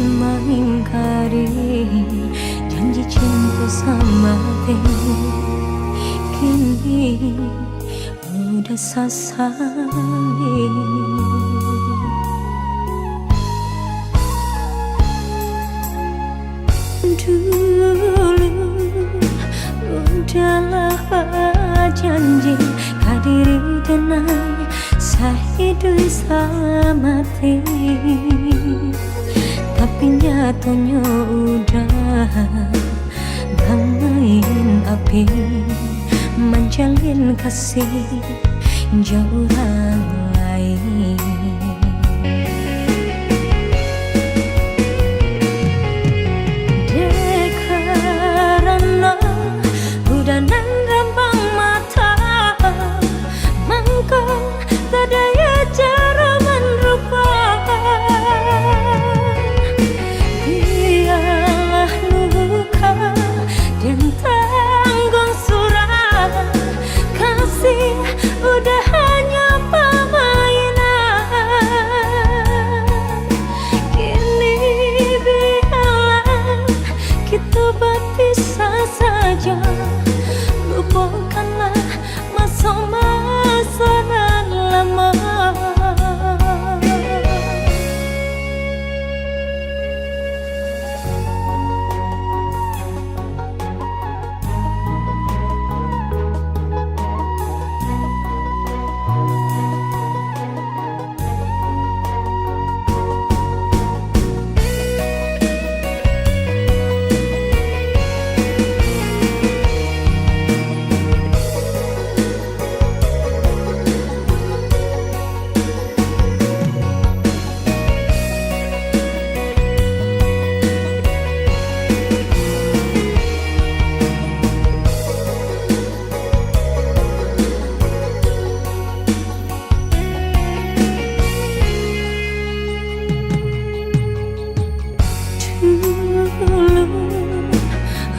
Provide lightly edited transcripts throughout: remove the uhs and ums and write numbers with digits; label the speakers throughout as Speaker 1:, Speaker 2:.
Speaker 1: mengingkari janji cinta sama diri. Kini udah sesali. Dulu udahlah janji hadiri tenang sehidup semati, tapi nyatanya udah bangin api menjalin kasih jauh orang lain. Udah hanya permainan. Kini biarlah kita berpisah saja. Lupakanlah masa-masa yang lama.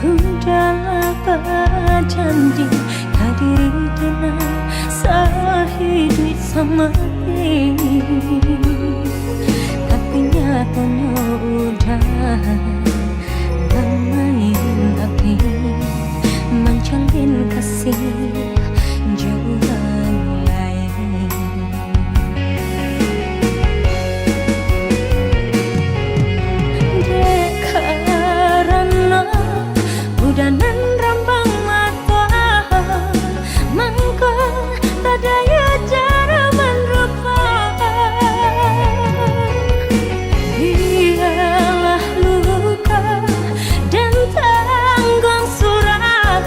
Speaker 1: Udahlah berjanji hadiri tenang sehidup sama ini, tapi nyatanya udah bermain api menjalin kasih jauh orang lain. Dan rambang mata mangko tak daya cara melupakan. Biarlah luka dan tanggung surat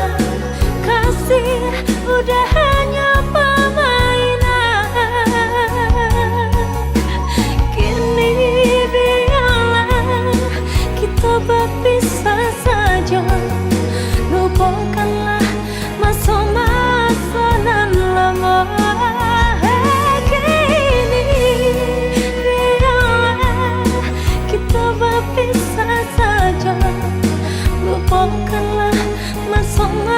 Speaker 1: kasih udah hanya permainan. Kini biarlah kita berpisah saja. Lupakanlah masa-masa nan lama. Kini biarlah kita berpisah saja. Lupakanlah masa-masa